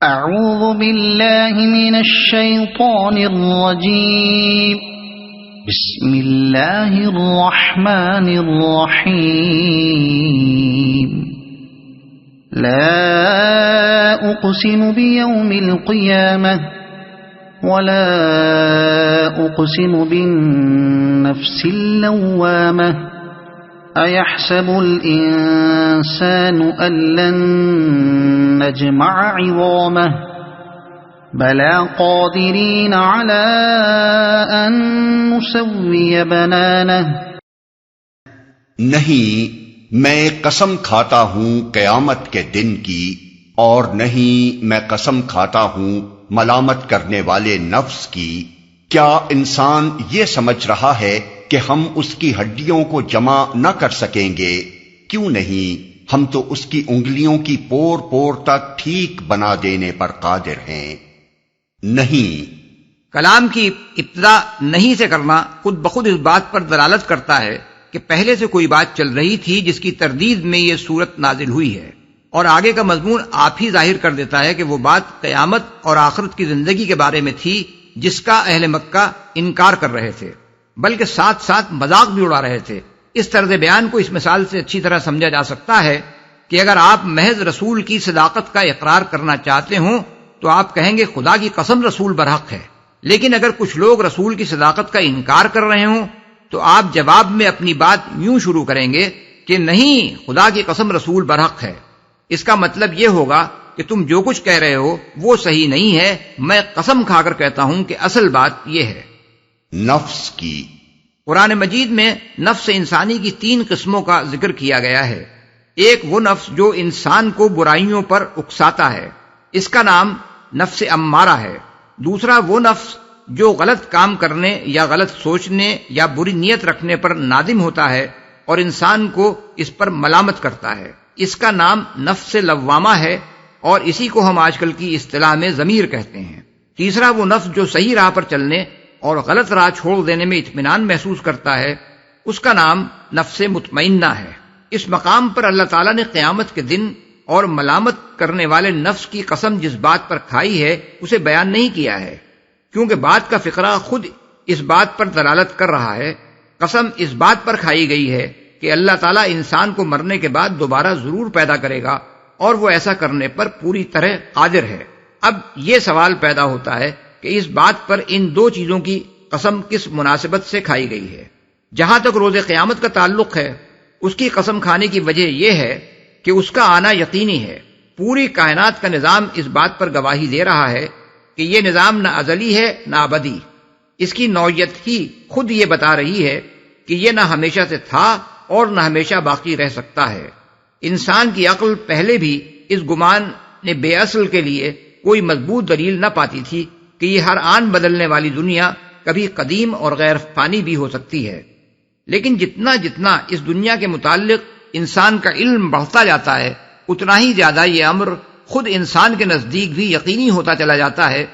اعوذ باللہ من الشیطان الرجیم بسم اللہ الرحمن الرحیم لا اقسم بیوم القیامہ ولا اقسم بالنفس اللوامہ أيحسب الإنسان أن لن نجمع عظامه بلى قادرين على أن نسوي بنانه نہیں، میں قسم کھاتا ہوں قیامت کے دن کی، اور نہیں میں قسم کھاتا ہوں ملامت کرنے والے نفس کی۔ کیا انسان یہ سمجھ رہا ہے کہ ہم اس کی ہڈیوں کو جمع نہ کر سکیں گے؟ کیوں نہیں، ہم تو اس کی انگلیوں کی پور پور تک ٹھیک بنا دینے پر قادر ہیں۔ نہیں، کلام کی ابتدا نہیں سے کرنا خود بخود اس بات پر دلالت کرتا ہے کہ پہلے سے کوئی بات چل رہی تھی جس کی تردید میں یہ صورت نازل ہوئی ہے، اور آگے کا مضمون آپ ہی ظاہر کر دیتا ہے کہ وہ بات قیامت اور آخرت کی زندگی کے بارے میں تھی جس کا اہل مکہ انکار کر رہے تھے، بلکہ ساتھ ساتھ مذاق بھی اڑا رہے تھے۔ اس طرز بیان کو اس مثال سے اچھی طرح سمجھا جا سکتا ہے کہ اگر آپ محض رسول کی صداقت کا اقرار کرنا چاہتے ہوں تو آپ کہیں گے خدا کی قسم رسول برحق ہے، لیکن اگر کچھ لوگ رسول کی صداقت کا انکار کر رہے ہوں تو آپ جواب میں اپنی بات یوں شروع کریں گے کہ نہیں، خدا کی قسم رسول برحق ہے۔ اس کا مطلب یہ ہوگا کہ تم جو کچھ کہہ رہے ہو وہ صحیح نہیں ہے، میں قسم کھا کر کہتا ہوں کہ اصل بات یہ ہے۔ نفس کی قرآن مجید میں نفس انسانی کی 3 قسموں کا ذکر کیا گیا ہے۔ ایک وہ نفس جو انسان کو برائیوں پر اکساتا ہے، اس کا نام نفس امارہ ہے۔ دوسرا وہ نفس جو غلط کام کرنے یا غلط سوچنے یا بری نیت رکھنے پر نادم ہوتا ہے اور انسان کو اس پر ملامت کرتا ہے، اس کا نام نفس لوامہ ہے، اور اسی کو ہم آج کل کی اصطلاح میں ضمیر کہتے ہیں۔ تیسرا وہ نفس جو صحیح راہ پر چلنے اور غلط راہ چھوڑ دینے میں اطمینان محسوس کرتا ہے، اس کا نام نفس مطمئنہ ہے۔ اس مقام پر اللہ تعالیٰ نے قیامت کے دن اور ملامت کرنے والے نفس کی قسم جس بات پر کھائی ہے اسے بیان نہیں کیا ہے، کیونکہ بات کا فقرہ خود اس بات پر دلالت کر رہا ہے۔ قسم اس بات پر کھائی گئی ہے کہ اللہ تعالیٰ انسان کو مرنے کے بعد دوبارہ ضرور پیدا کرے گا، اور وہ ایسا کرنے پر پوری طرح قادر ہے۔ اب یہ سوال پیدا ہوتا ہے کہ اس بات پر ان 2 چیزوں کی قسم کس مناسبت سے کھائی گئی ہے؟ جہاں تک روز قیامت کا تعلق ہے، اس کی قسم کھانے کی وجہ یہ ہے کہ اس کا آنا یقینی ہے۔ پوری کائنات کا نظام اس بات پر گواہی دے رہا ہے کہ یہ نظام نہ ازلی ہے نہ ابدی۔ اس کی نوعیت ہی خود یہ بتا رہی ہے کہ یہ نہ ہمیشہ سے تھا اور نہ ہمیشہ باقی رہ سکتا ہے۔ انسان کی عقل پہلے بھی اس گمان نے بے اصل کے لیے کوئی مضبوط دلیل نہ پاتی تھی کہ یہ ہر آن بدلنے والی دنیا کبھی قدیم اور غیر فانی بھی ہو سکتی ہے، لیکن جتنا جتنا اس دنیا کے متعلق انسان کا علم بڑھتا جاتا ہے، اتنا ہی زیادہ یہ امر خود انسان کے نزدیک بھی یقینی ہوتا چلا جاتا ہے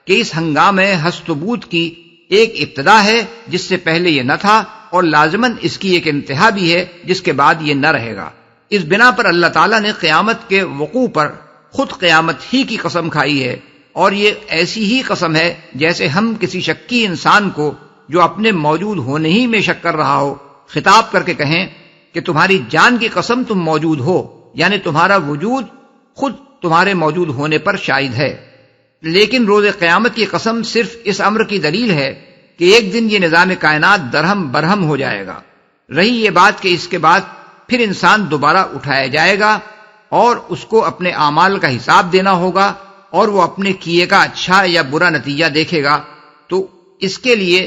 کہ اس ہنگامے ہست و بود کی ایک ابتدا ہے جس سے پہلے یہ نہ تھا، اور لازماً اس کی ایک انتہا بھی ہے جس کے بعد یہ نہ رہے گا۔ اس بنا پر اللہ تعالیٰ نے قیامت کے وقوع پر خود قیامت ہی کی قسم کھائی ہے، اور یہ ایسی ہی قسم ہے جیسے ہم کسی شکی انسان کو جو اپنے موجود ہونے ہی میں شک کر رہا ہو خطاب کر کے کہیں کہ تمہاری جان کی قسم تم موجود ہو، یعنی تمہارا وجود خود تمہارے موجود ہونے پر شاہد ہے۔ لیکن روز قیامت کی قسم صرف اس امر کی دلیل ہے کہ ایک دن یہ نظام کائنات درہم برہم ہو جائے گا۔ رہی یہ بات کہ اس کے بعد پھر انسان دوبارہ اٹھایا جائے گا اور اس کو اپنے اعمال کا حساب دینا ہوگا، اور وہ اپنے کیے کا اچھا یا برا نتیجہ دیکھے گا، تو اس کے لیے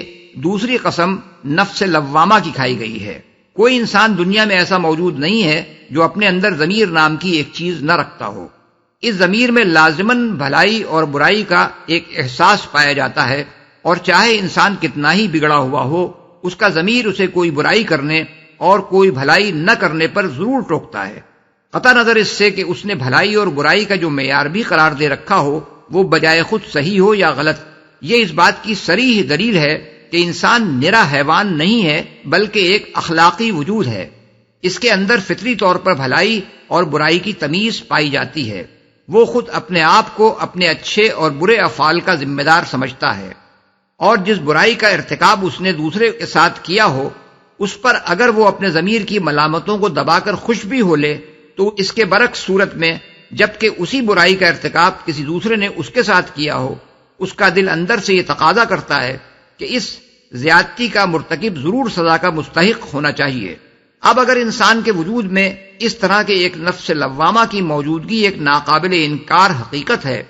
دوسری قسم نفس لوامہ کی کھائی گئی ہے۔ کوئی انسان دنیا میں ایسا موجود نہیں ہے جو اپنے اندر ضمیر نام کی ایک چیز نہ رکھتا ہو۔ اس ضمیر میں لازماً بھلائی اور برائی کا ایک احساس پایا جاتا ہے، اور چاہے انسان کتنا ہی بگڑا ہوا ہو، اس کا ضمیر اسے کوئی برائی کرنے اور کوئی بھلائی نہ کرنے پر ضرور ٹوکتا ہے، قطع نظر اس سے کہ اس نے بھلائی اور برائی کا جو معیار بھی قرار دے رکھا ہو وہ بجائے خود صحیح ہو یا غلط۔ یہ اس بات کی صریح دلیل ہے کہ انسان نرا حیوان نہیں ہے بلکہ ایک اخلاقی وجود ہے۔ اس کے اندر فطری طور پر بھلائی اور برائی کی تمیز پائی جاتی ہے۔ وہ خود اپنے آپ کو اپنے اچھے اور برے افعال کا ذمہ دار سمجھتا ہے، اور جس برائی کا ارتکاب اس نے دوسرے کے ساتھ کیا ہو اس پر اگر وہ اپنے ضمیر کی ملامتوں کو دبا کر خوش بھی ہو لے تو اس کے برعکس صورت میں جبکہ اسی برائی کا ارتکاب کسی دوسرے نے اس کے ساتھ کیا ہو، اس کا دل اندر سے یہ تقاضا کرتا ہے کہ اس زیادتی کا مرتکب ضرور سزا کا مستحق ہونا چاہیے۔ اب اگر انسان کے وجود میں اس طرح کے ایک نفس لوامہ کی موجودگی ایک ناقابل انکار حقیقت ہے،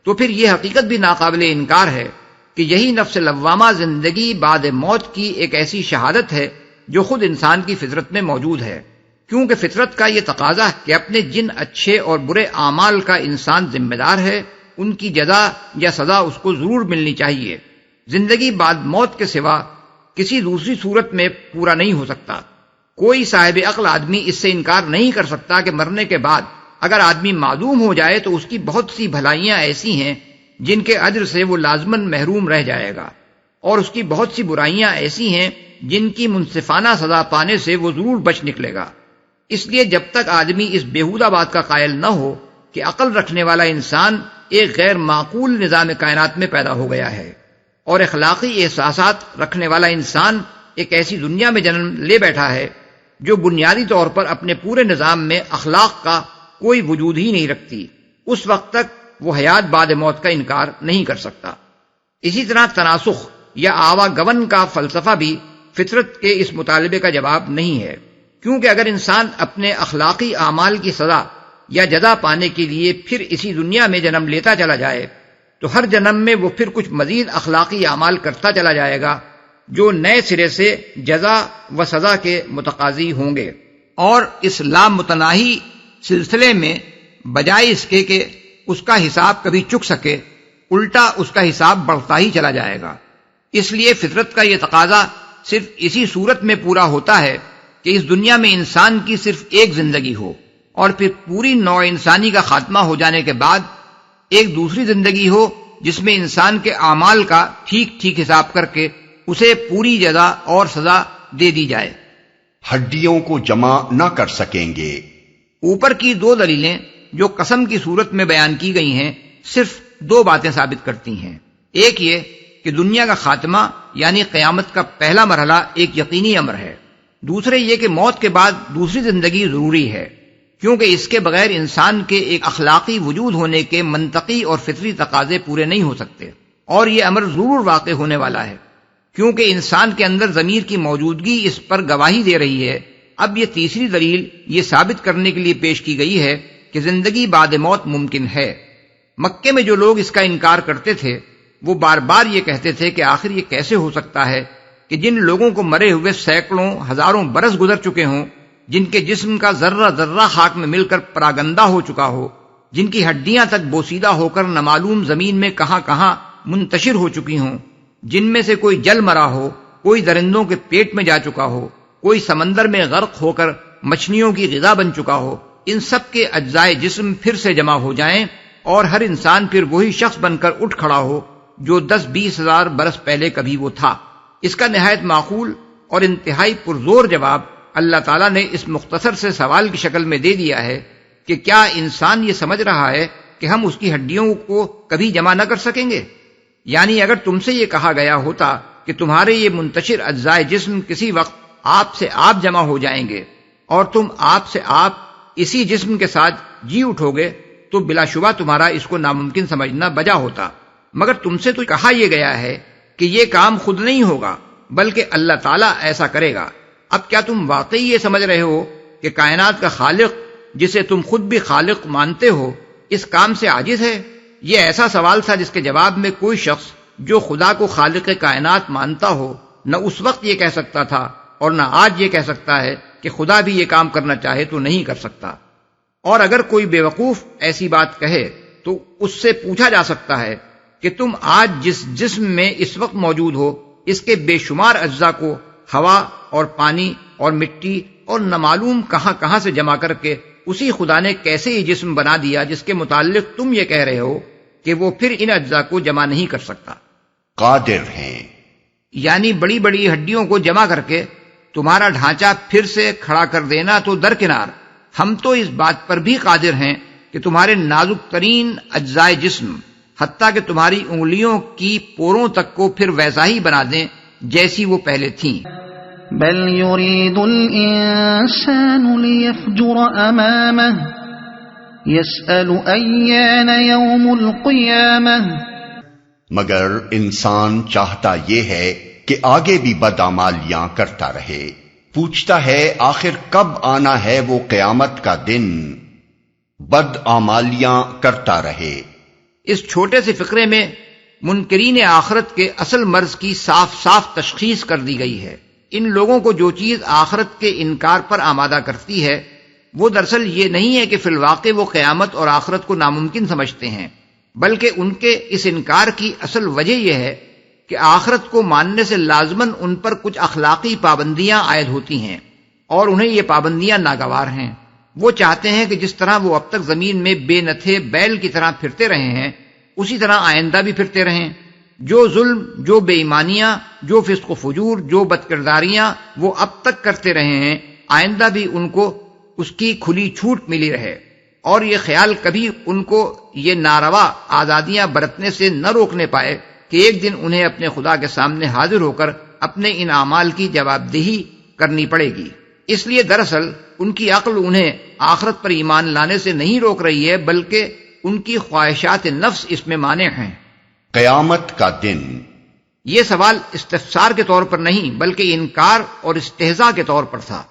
تو پھر یہ حقیقت بھی ناقابل انکار ہے کہ یہی نفس لوامہ زندگی بعد موت کی ایک ایسی شہادت ہے جو خود انسان کی فطرت میں موجود ہے، کیونکہ فطرت کا یہ تقاضا ہے کہ اپنے جن اچھے اور برے اعمال کا انسان ذمہ دار ہے ان کی جزا یا سزا اس کو ضرور ملنی چاہیے۔ زندگی بعد موت کے سوا کسی دوسری صورت میں پورا نہیں ہو سکتا۔ کوئی صاحب عقل آدمی اس سے انکار نہیں کر سکتا کہ مرنے کے بعد اگر آدمی معدوم ہو جائے تو اس کی بہت سی بھلائیاں ایسی ہیں جن کے اجر سے وہ لازماً محروم رہ جائے گا، اور اس کی بہت سی برائیاں ایسی ہیں جن کی منصفانہ سزا پانے سے وہ ضرور بچ نکلے گا۔ اس لیے جب تک آدمی اس بیہودہ بات کا قائل نہ ہو کہ عقل رکھنے والا انسان ایک غیر معقول نظام کائنات میں پیدا ہو گیا ہے اور اخلاقی احساسات رکھنے والا انسان ایک ایسی دنیا میں جنم لے بیٹھا ہے جو بنیادی طور پر اپنے پورے نظام میں اخلاق کا کوئی وجود ہی نہیں رکھتی، اس وقت تک وہ حیات بعد موت کا انکار نہیں کر سکتا۔ اسی طرح تناسخ یا آوا گون کا فلسفہ بھی فطرت کے اس مطالبے کا جواب نہیں ہے، کیونکہ اگر انسان اپنے اخلاقی اعمال کی سزا یا جزا پانے کے لیے پھر اسی دنیا میں جنم لیتا چلا جائے تو ہر جنم میں وہ پھر کچھ مزید اخلاقی اعمال کرتا چلا جائے گا جو نئے سرے سے جزا و سزا کے متقاضی ہوں گے، اور اس لامتناہی سلسلے میں بجائے اس کے کہ اس کا حساب کبھی چک سکے، الٹا اس کا حساب بڑھتا ہی چلا جائے گا۔ اس لیے فطرت کا یہ تقاضا صرف اسی صورت میں پورا ہوتا ہے کہ اس دنیا میں انسان کی صرف ایک زندگی ہو، اور پھر پوری نوع انسانی کا خاتمہ ہو جانے کے بعد ایک دوسری زندگی ہو جس میں انسان کے اعمال کا ٹھیک ٹھیک حساب کر کے اسے پوری جزا اور سزا دے دی جائے۔ ہڈیوں کو جمع نہ کر سکیں گے۔ اوپر کی دو دلیلیں جو قسم کی صورت میں بیان کی گئی ہیں صرف دو باتیں ثابت کرتی ہیں۔ ایک یہ کہ دنیا کا خاتمہ یعنی قیامت کا پہلا مرحلہ ایک یقینی امر ہے، دوسرے یہ کہ موت کے بعد دوسری زندگی ضروری ہے، کیونکہ اس کے بغیر انسان کے ایک اخلاقی وجود ہونے کے منطقی اور فطری تقاضے پورے نہیں ہو سکتے، اور یہ امر ضرور واقع ہونے والا ہے کیونکہ انسان کے اندر ضمیر کی موجودگی اس پر گواہی دے رہی ہے۔ اب یہ تیسری دلیل یہ ثابت کرنے کے لیے پیش کی گئی ہے کہ زندگی بعد موت ممکن ہے۔ مکے میں جو لوگ اس کا انکار کرتے تھے وہ بار بار یہ کہتے تھے کہ آخر یہ کیسے ہو سکتا ہے کہ جن لوگوں کو مرے ہوئے سینکڑوں ہزاروں برس گزر چکے ہوں، جن کے جسم کا ذرہ ذرہ خاک میں مل کر پراگندہ ہو چکا ہو، جن کی ہڈیاں تک بوسیدہ ہو کر نامعلوم زمین میں کہاں کہاں منتشر ہو چکی ہوں، جن میں سے کوئی جل مرا ہو، کوئی درندوں کے پیٹ میں جا چکا ہو، کوئی سمندر میں غرق ہو کر مچھلیوں کی غذا بن چکا ہو، ان سب کے اجزائے جسم پھر سے جمع ہو جائیں اور ہر انسان پھر وہی شخص بن کر اٹھ کھڑا ہو جو 10-20 ہزار برس پہلے کبھی وہ تھا۔ اس کا نہایت معقول اور انتہائی پرزور جواب اللہ تعالیٰ نے اس مختصر سے سوال کی شکل میں دے دیا ہے کہ کیا انسان یہ سمجھ رہا ہے کہ ہم اس کی ہڈیوں کو کبھی جمع نہ کر سکیں گے؟ یعنی اگر تم سے یہ کہا گیا ہوتا کہ تمہارے یہ منتشر اجزائے جسم کسی وقت آپ سے آپ جمع ہو جائیں گے اور تم آپ سے آپ اسی جسم کے ساتھ جی اٹھو گے تو بلا شبہ تمہارا اس کو ناممکن سمجھنا بجا ہوتا، مگر تم سے تو کہا یہ گیا ہے کہ یہ کام خود نہیں ہوگا بلکہ اللہ تعالیٰ ایسا کرے گا۔ اب کیا تم واقعی یہ سمجھ رہے ہو کہ کائنات کا خالق جسے تم خود بھی خالق مانتے ہو اس کام سے عاجز ہے؟ یہ ایسا سوال تھا جس کے جواب میں کوئی شخص جو خدا کو خالق کائنات مانتا ہو نہ اس وقت یہ کہہ سکتا تھا اور نہ آج یہ کہہ سکتا ہے کہ خدا بھی یہ کام کرنا چاہے تو نہیں کر سکتا۔ اور اگر کوئی بیوقوف ایسی بات کہے تو اس سے پوچھا جا سکتا ہے کہ تم آج جس جسم میں اس وقت موجود ہو اس کے بے شمار اجزاء کو ہوا اور پانی اور مٹی اور نامعلوم کہاں کہاں سے جمع کر کے اسی خدا نے کیسے یہ جسم بنا دیا جس کے متعلق تم یہ کہہ رہے ہو کہ وہ پھر ان اجزاء کو جمع نہیں کر سکتا؟ قادر ہیں، یعنی بڑی بڑی ہڈیوں کو جمع کر کے تمہارا ڈھانچہ پھر سے کھڑا کر دینا تو درکنار، ہم تو اس بات پر بھی قادر ہیں کہ تمہارے نازک ترین اجزائے جسم حتیٰ کہ تمہاری انگلیوں کی پوروں تک کو پھر ویسا ہی بنا دیں جیسی وہ پہلے تھیں۔ بل يريد الإنسان ليفجر أمامه يسأل أيان يوم القيامة، مگر انسان چاہتا یہ ہے کہ آگے بھی بدعمالیاں کرتا رہے، پوچھتا ہے آخر کب آنا ہے وہ قیامت کا دن، بدعمالیاں کرتا رہے۔ اس چھوٹے سے فقرے میں منکرین آخرت کے اصل مرض کی صاف صاف تشخیص کر دی گئی ہے۔ ان لوگوں کو جو چیز آخرت کے انکار پر آمادہ کرتی ہے وہ دراصل یہ نہیں ہے کہ فی الواقع وہ قیامت اور آخرت کو ناممکن سمجھتے ہیں، بلکہ ان کے اس انکار کی اصل وجہ یہ ہے کہ آخرت کو ماننے سے لازماً ان پر کچھ اخلاقی پابندیاں عائد ہوتی ہیں اور انہیں یہ پابندیاں ناگوار ہیں۔ وہ چاہتے ہیں کہ جس طرح وہ اب تک زمین میں بے نتھے بیل کی طرح پھرتے رہے ہیں اسی طرح آئندہ بھی پھرتے رہیں۔ جو ظلم، جو بے ایمانیاں، جو فسق و فجور، جو بدکرداریاں وہ اب تک کرتے رہے ہیں آئندہ بھی ان کو اس کی کھلی چھوٹ ملی رہے، اور یہ خیال کبھی ان کو یہ ناروا آزادیاں برتنے سے نہ روکنے پائے کہ ایک دن انہیں اپنے خدا کے سامنے حاضر ہو کر اپنے ان اعمال کی جواب دہی کرنی پڑے گی۔ اس لیے دراصل ان کی عقل انہیں آخرت پر ایمان لانے سے نہیں روک رہی ہے، بلکہ ان کی خواہشات نفس اس میں مانع ہیں۔ قیامت کا دن، یہ سوال استفسار کے طور پر نہیں بلکہ انکار اور استہزاء کے طور پر تھا،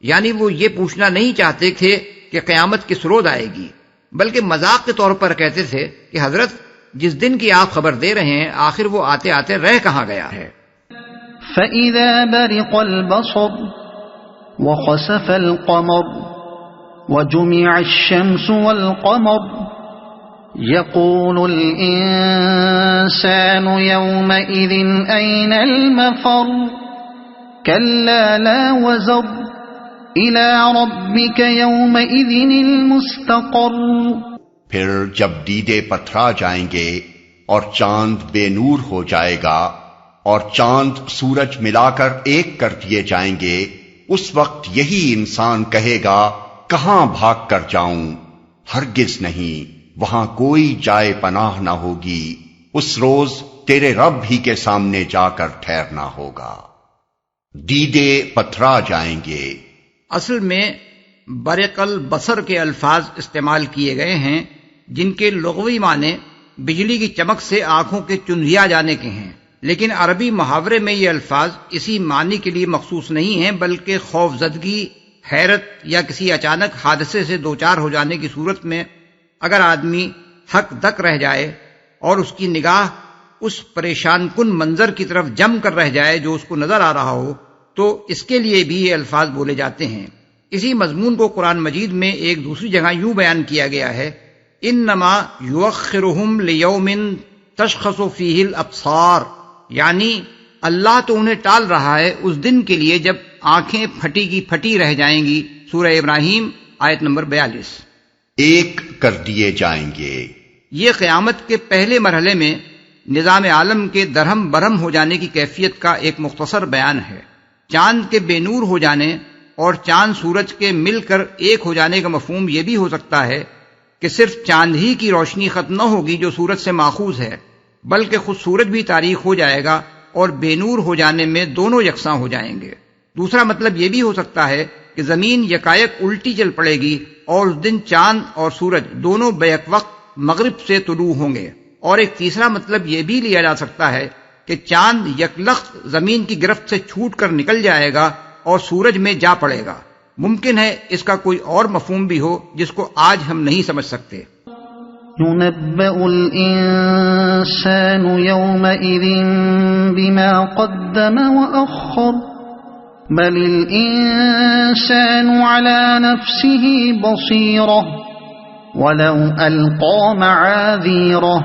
یعنی وہ یہ پوچھنا نہیں چاہتے تھے کہ قیامت کس روز آئے گی، بلکہ مذاق کے طور پر کہتے تھے کہ حضرت جس دن کی آپ خبر دے رہے ہیں آخر وہ آتے آتے رہ کہاں گیا ہے۔ فَإِذَا بَرِقَ الْبَصَرُ وَخَسَفَ الْقَمَرُ وَجُمِعَ الشَّمْسُ وَالْقَمَرُ يَقُولُ الْإِنسَانُ يَوْمَئِذٍ أَيْنَ الْمَفَرُّ كَلَّا لَا وَزَرَ إِلَى رَبِّكَ يَوْمَئِذٍ الْمُسْتَقَرُّ۔ پھر جب دیدے پتھرا جائیں گے اور چاند بے نور ہو جائے گا اور چاند سورج ملا کر ایک کر دیے جائیں گے، اس وقت یہی انسان کہے گا کہاں بھاگ کر جاؤں؟ ہرگز نہیں، وہاں کوئی جائے پناہ نہ ہوگی، اس روز تیرے رب ہی کے سامنے جا کر ٹھہرنا ہوگا۔ دیدے پتھرا جائیں گے، اصل میں برق البصر کے الفاظ استعمال کیے گئے ہیں جن کے لغوی معنی بجلی کی چمک سے آنکھوں کے چندھیا جانے کے ہیں، لیکن عربی محاورے میں یہ الفاظ اسی معنی کے لیے مخصوص نہیں ہیں، بلکہ خوف زدگی، حیرت یا کسی اچانک حادثے سے دوچار ہو جانے کی صورت میں اگر آدمی ہک دک رہ جائے اور اس کی نگاہ اس پریشان کن منظر کی طرف جم کر رہ جائے جو اس کو نظر آ رہا ہو، تو اس کے لیے بھی یہ الفاظ بولے جاتے ہیں۔ اسی مضمون کو قرآن مجید میں ایک دوسری جگہ یوں بیان کیا گیا ہے، انما یؤخرہم لیوم تشخص فیہ الابصار، یعنی اللہ تو انہیں ٹال رہا ہے اس دن کے لیے جب آنکھیں پھٹی کی پھٹی رہ جائیں گی۔ سورہ ابراہیم آیت نمبر 42۔ ایک کر دیے جائیں گے، یہ قیامت کے پہلے مرحلے میں نظام عالم کے درہم برہم ہو جانے کی کیفیت کا ایک مختصر بیان ہے۔ چاند کے بے نور ہو جانے اور چاند سورج کے مل کر ایک ہو جانے کا مفہوم یہ بھی ہو سکتا ہے کہ صرف چاند ہی کی روشنی ختم نہ ہوگی جو سورج سے ماخوذ ہے، بلکہ خود سورج بھی تاریک ہو جائے گا اور بے نور ہو جانے میں دونوں یکساں ہو جائیں گے۔ دوسرا مطلب یہ بھی ہو سکتا ہے کہ زمین یکایک الٹی چل پڑے گی اور اس دن چاند اور سورج دونوں بیک وقت مغرب سے طلوع ہوں گے۔ اور ایک تیسرا مطلب یہ بھی لیا جا سکتا ہے کہ چاند یکلخت زمین کی گرفت سے چھوٹ کر نکل جائے گا اور سورج میں جا پڑے گا۔ ممکن ہے اس کا کوئی اور مفہوم بھی ہو جس کو آج ہم نہیں سمجھ سکتے۔ يُنَبَّأُ الْإِنسَانُ يَوْمَئِذٍ بِمَا قَدَّمَ وَأَخَّرَ بَلِ الْإِنسَانُ عَلَى نَفْسِهِ بَصِيرَةٌ وَلَوْ أَلْقَى مَعَاذِيرَهُ۔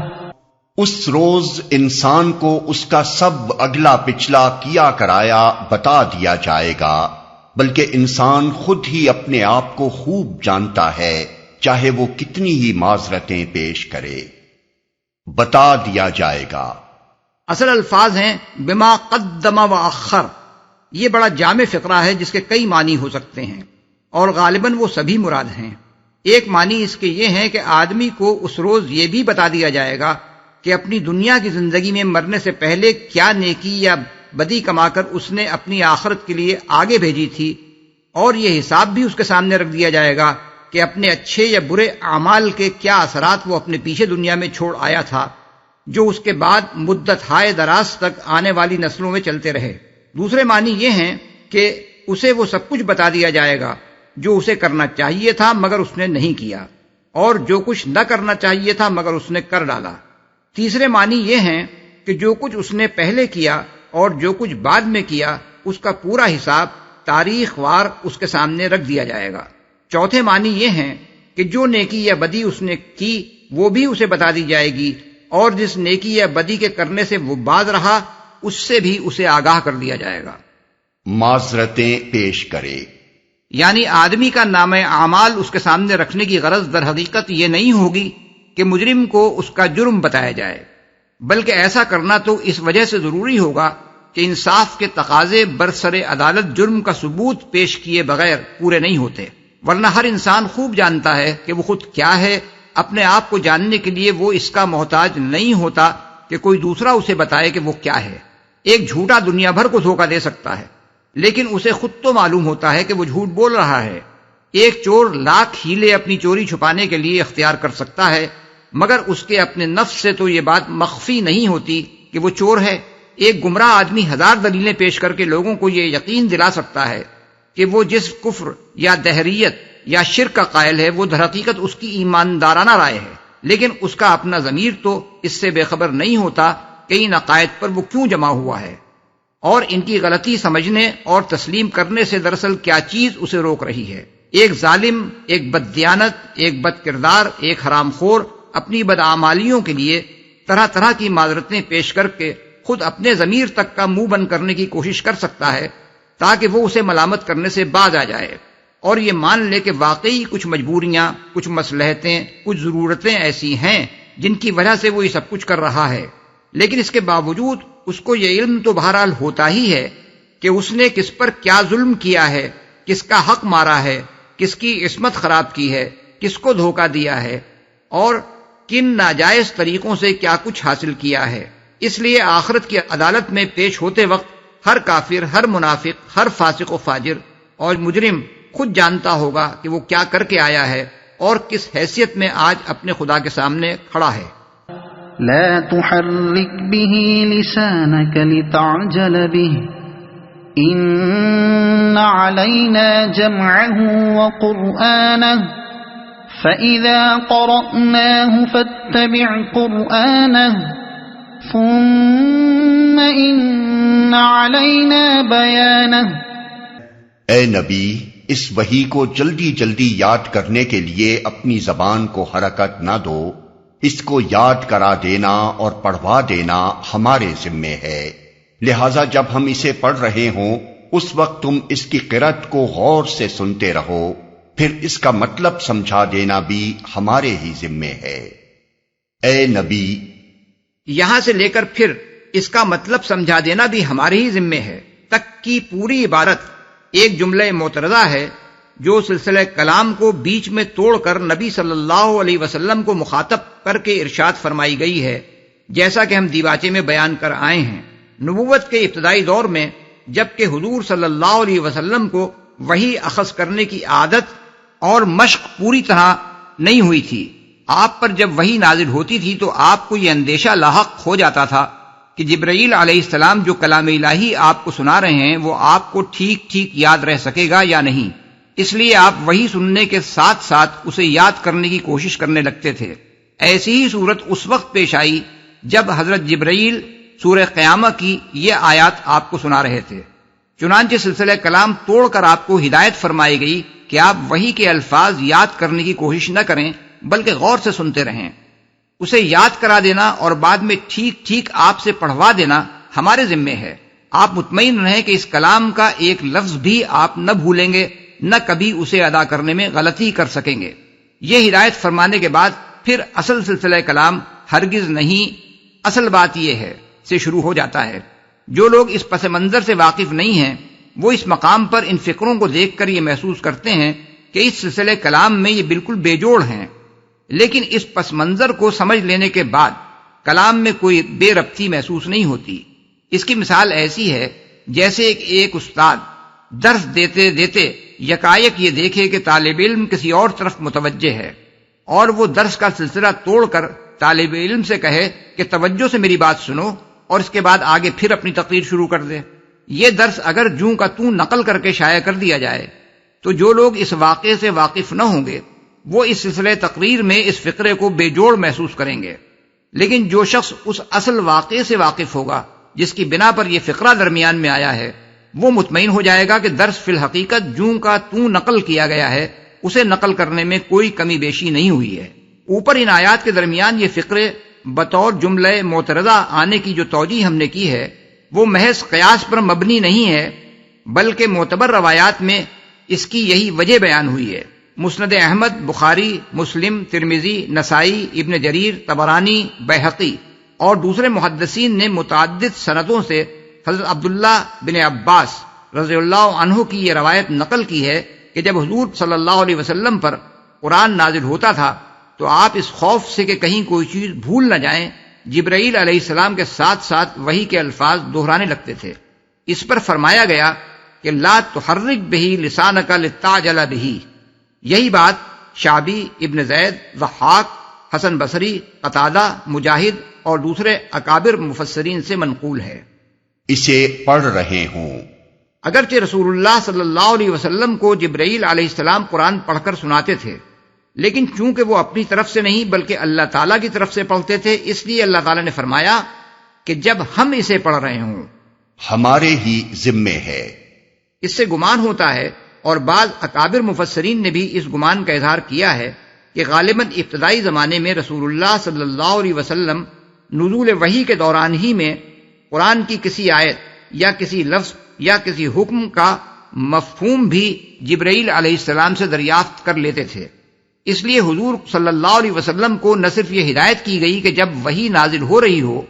اس روز انسان کو اس کا سب اگلا پچھلا کیا کرایا بتا دیا جائے گا، بلکہ انسان خود ہی اپنے آپ کو خوب جانتا ہے، چاہے وہ کتنی ہی معذرتیں پیش کرے۔ بتا دیا جائے گا۔ اصل الفاظ ہیں بما قدم و اخر۔ یہ بڑا جامع فقرہ ہے جس کے کئی معنی ہو سکتے ہیں اور غالباً وہ سبھی مراد ہیں۔ ایک معنی اس کے یہ ہے کہ آدمی کو اس روز یہ بھی بتا دیا جائے گا کہ اپنی دنیا کی زندگی میں مرنے سے پہلے کیا نیکی یا بدی کما کر اس نے اپنی آخرت کے لیے آگے بھیجی تھی، اور یہ حساب بھی اس کے سامنے رکھ دیا جائے گا کہ اپنے اچھے یا برے اعمال کے کیا اثرات وہ اپنے پیچھے دنیا میں چھوڑ آیا تھا، جو اس کے بعد مدت ہائے دراز تک آنے والی نسلوں میں چلتے رہے۔ دوسرے معنی یہ ہیں کہ اسے وہ سب کچھ بتا دیا جائے گا جو اسے کرنا چاہیے تھا مگر اس نے نہیں کیا، اور جو کچھ نہ کرنا چاہیے تھا مگر اس نے کر ڈالا۔ تیسرے معنی یہ ہیں کہ جو کچھ اس نے پہلے کیا اور جو کچھ بعد میں کیا اس کا پورا حساب تاریخ وار اس کے سامنے رکھ دیا جائے گا۔ چوتھے معنی یہ ہیں کہ جو نیکی یا بدی اس نے کی وہ بھی اسے بتا دی جائے گی، اور جس نیکی یا بدی کے کرنے سے وہ باز رہا اس سے بھی اسے آگاہ کر دیا جائے گا۔ معذرتیں پیش کرے، یعنی آدمی کا نامہ اعمال اس کے سامنے رکھنے کی غرض در حقیقت یہ نہیں ہوگی کہ مجرم کو اس کا جرم بتایا جائے، بلکہ ایسا کرنا تو اس وجہ سے ضروری ہوگا کہ انصاف کے تقاضے برسر عدالت جرم کا ثبوت پیش کیے بغیر پورے نہیں ہوتے، ورنہ ہر انسان خوب جانتا ہے کہ وہ خود کیا ہے۔ اپنے آپ کو جاننے کے لیے وہ اس کا محتاج نہیں ہوتا کہ کوئی دوسرا اسے بتائے کہ وہ کیا ہے۔ ایک جھوٹا دنیا بھر کو دھوکہ دے سکتا ہے، لیکن اسے خود تو معلوم ہوتا ہے کہ وہ جھوٹ بول رہا ہے۔ ایک چور لاکھ ہیلے اپنی چوری چھپانے کے لیے اختیار کر سکتا ہے، مگر اس کے اپنے نفس سے تو یہ بات مخفی نہیں ہوتی کہ وہ چور ہے۔ ایک گمراہ آدمی ہزار دلیلیں پیش کر کے لوگوں کو یہ یقین دلا سکتا ہے کہ وہ جس کفر یا دہریت یا شرک کا قائل ہے وہ در حقیقت اس کی ایماندارانہ رائے ہے، لیکن اس کا اپنا ضمیر تو اس سے بے خبر نہیں ہوتا کہ ان عقائد پر وہ کیوں جمع ہوا ہے، اور ان کی غلطی سمجھنے اور تسلیم کرنے سے دراصل کیا چیز اسے روک رہی ہے۔ ایک ظالم، ایک بددیانت، ایک بد کردار، ایک حرام خور اپنی بدعمالیوں کے لیے طرح طرح کی معذرتیں پیش کر کے خود اپنے ضمیر تک کا منہ بند کرنے کی کوشش کر سکتا ہے تاکہ وہ اسے ملامت کرنے سے باز آ جائے، اور یہ مان لے کہ واقعی کچھ مجبوریاں، کچھ مصلحتیں، کچھ ضرورتیں ایسی ہیں جن کی وجہ سے وہ یہ سب کچھ کر رہا ہے، لیکن اس کے باوجود اس کو یہ علم تو بہرحال ہوتا ہی ہے کہ اس نے کس پر کیا ظلم کیا ہے، کس کا حق مارا ہے، کس کی عصمت خراب کی ہے، کس کو دھوکہ دیا ہے، اور کن ناجائز طریقوں سے کیا کچھ حاصل کیا ہے۔ اس لیے آخرت کی عدالت میں پیش ہوتے وقت ہر کافر، ہر منافق، ہر فاسق و فاجر اور مجرم خود جانتا ہوگا کہ وہ کیا کر کے آیا ہے اور کس حیثیت میں آج اپنے خدا کے سامنے کھڑا ہے۔ لا تحرك به لسانك لتعجل به إن علينا جمعه وقرآنه فإذا قرأناه فاتبع قرآنه ثم إن علينا بيانه۔ اے نبی، اس وحی کو جلدی جلدی یاد کرنے کے لیے اپنی زبان کو حرکت نہ دو، اس کو یاد کرا دینا اور پڑھوا دینا ہمارے ذمے ہے، لہذا جب ہم اسے پڑھ رہے ہوں اس وقت تم اس کی قرأت کو غور سے سنتے رہو، پھر اس کا مطلب سمجھا دینا بھی ہمارے ہی ذمے ہے۔ اے نبی، یہاں سے لے کر پھر اس کا مطلب سمجھا دینا بھی ہمارے ہی ذمے ہے تک کی پوری عبارت ایک جملہ معترضہ ہے جو سلسلہ کلام کو بیچ میں توڑ کر نبی صلی اللہ علیہ وسلم کو مخاطب کر کے ارشاد فرمائی گئی ہے، جیسا کہ ہم دیباچے میں بیان کر آئے ہیں۔ نبوت کے ابتدائی دور میں جبکہ حضور صلی اللہ علیہ وسلم کو وحی اخذ کرنے کی عادت اور مشق پوری طرح نہیں ہوئی تھی، آپ پر جب وحی نازل ہوتی تھی تو آپ کو یہ اندیشہ لاحق ہو جاتا تھا کہ جبرائیل علیہ السلام جو کلام الہی آپ کو سنا رہے ہیں وہ آپ کو ٹھیک ٹھیک یاد رہ سکے گا یا نہیں، اس لیے آپ وحی سننے کے ساتھ ساتھ اسے یاد کرنے کی کوشش کرنے لگتے تھے۔ ایسی ہی صورت اس وقت پیش آئی جب حضرت جبرائیل سورہ قیامہ کی یہ آیات آپ کو سنا رہے تھے، چنانچہ سلسلہ کلام توڑ کر آپ کو ہدایت فرمائی گئی کہ آپ وحی کے الفاظ یاد کرنے کی کوشش نہ کریں بلکہ غور سے سنتے رہیں۔ اسے یاد کرا دینا اور بعد میں ٹھیک ٹھیک آپ سے پڑھوا دینا ہمارے ذمے ہے۔ آپ مطمئن رہیں کہ اس کلام کا ایک لفظ بھی آپ نہ بھولیں گے، نہ کبھی اسے ادا کرنے میں غلطی کر سکیں گے۔ یہ ہدایت فرمانے کے بعد پھر اصل سلسلہ کلام ہرگز نہیں، اصل بات یہ ہے سے شروع ہو جاتا ہے۔ جو لوگ اس پس منظر سے واقف نہیں ہیں وہ اس مقام پر ان فکروں کو دیکھ کر یہ محسوس کرتے ہیں کہ اس سلسلے کلام میں یہ بالکل بے جوڑ ہیں، لیکن اس پس منظر کو سمجھ لینے کے بعد کلام میں کوئی بے ربطی محسوس نہیں ہوتی۔ اس کی مثال ایسی ہے جیسے ایک استاد درس دیتے دیتے یکایک یہ دیکھے کہ طالب علم کسی اور طرف متوجہ ہے اور وہ درس کا سلسلہ توڑ کر طالب علم سے کہے کہ توجہ سے میری بات سنو، اور اس کے بعد آگے پھر اپنی تقریر شروع کر دے۔ یہ درس اگر جوں کا توں نقل کر کے شائع کر دیا جائے تو جو لوگ اس واقعے سے واقف نہ ہوں گے وہ اس سلسلے تقریر میں اس فقرے کو بے جوڑ محسوس کریں گے، لیکن جو شخص اس اصل واقعے سے واقف ہوگا جس کی بنا پر یہ فقرہ درمیان میں آیا ہے، وہ مطمئن ہو جائے گا کہ درس فی الحقیقت جوں کا توں نقل کیا گیا ہے، اسے نقل کرنے میں کوئی کمی بیشی نہیں ہوئی ہے۔ اوپر ان آیات کے درمیان یہ فقرے بطور جملہ معترضہ آنے کی جو توجیہ ہم نے کی ہے وہ محض قیاس پر مبنی نہیں ہے، بلکہ معتبر روایات میں اس کی یہی وجہ بیان ہوئی ہے۔ مسند احمد، بخاری، مسلم، ترمذی، نسائی، ابن جریر، طبرانی، بیہقی اور دوسرے محدثین نے متعدد سندوں سے حضرت عبداللہ بن عباس رضی اللہ عنہ کی یہ روایت نقل کی ہے کہ جب حضور صلی اللہ علیہ وسلم پر قرآن نازل ہوتا تھا تو آپ اس خوف سے کہ کہیں کوئی چیز بھول نہ جائیں جبرائیل علیہ السلام کے ساتھ ساتھ وحی کے الفاظ دہرانے لگتے تھے۔ اس پر فرمایا گیا کہ لا تحرک بہ لسانک لتعجل بہ۔ یہی بات شعبی، ابن زید، ضحاک، حسن بصری، قتادہ، مجاہد اور دوسرے اکابر مفسرین سے منقول ہے۔ اسے پڑھ رہے ہوں۔ اگرچہ رسول اللہ صلی اللہ علیہ وسلم کو جبرائیل علیہ السلام قرآن پڑھ کر سناتے تھے، لیکن چونکہ وہ اپنی طرف سے نہیں بلکہ اللہ تعالیٰ کی طرف سے پڑھتے تھے، اس لیے اللہ تعالیٰ نے فرمایا کہ جب ہم اسے پڑھ رہے ہوں ہمارے ہی ذمے ہے۔ اس سے گمان ہوتا ہے، اور بعض اکابر مفسرین نے بھی اس گمان کا اظہار کیا ہے کہ غالباً ابتدائی زمانے میں رسول اللہ صلی اللہ علیہ وسلم نزول وحی کے دوران ہی میں قرآن کی کسی آیت یا کسی لفظ یا کسی حکم کا مفہوم بھی جبرائیل علیہ السلام سے دریافت کر لیتے تھے۔ اس لیے حضور صلی اللہ علیہ وسلم کو نہ صرف یہ ہدایت کی گئی کہ جب وحی نازل ہو رہی ہو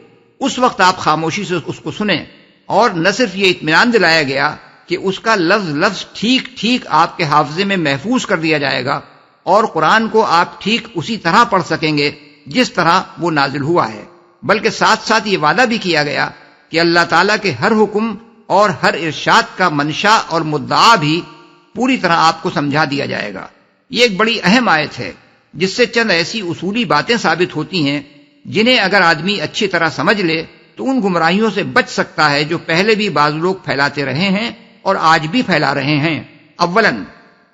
اس وقت آپ خاموشی سے اس کو سنیں، اور نہ صرف یہ اطمینان دلایا گیا کہ اس کا لفظ لفظ ٹھیک ٹھیک آپ کے حافظے میں محفوظ کر دیا جائے گا اور قرآن کو آپ ٹھیک اسی طرح پڑھ سکیں گے جس طرح وہ نازل ہوا ہے، بلکہ ساتھ ساتھ یہ وعدہ بھی کیا گیا کہ اللہ تعالیٰ کے ہر حکم اور ہر ارشاد کا منشا اور مدعا بھی پوری طرح آپ کو سمجھا دیا جائے گا۔ یہ ایک بڑی اہم آیت ہے جس سے چند ایسی اصولی باتیں ثابت ہوتی ہیں جنہیں اگر آدمی اچھی طرح سمجھ لے تو ان گمراہیوں سے بچ سکتا ہے جو پہلے بھی بعض لوگ پھیلاتے رہے ہیں اور آج بھی پھیلا رہے ہیں۔ اولاً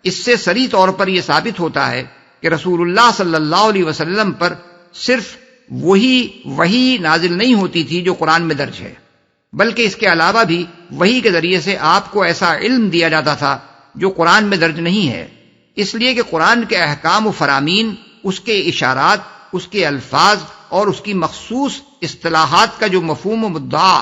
اس سے صریح طور پر یہ ثابت ہوتا ہے کہ رسول اللہ صلی اللہ علیہ وسلم پر صرف وہی نازل نہیں ہوتی تھی جو قرآن میں درج ہے، بلکہ اس کے علاوہ بھی وحی کے ذریعے سے آپ کو ایسا علم دیا جاتا تھا جو قرآن میں درج نہیں ہے، اس لیے کہ قرآن کے احکام و فرامین، اس کے اشارات، اس کے الفاظ اور اس کی مخصوص اصطلاحات کا جو مفہوم و مدعا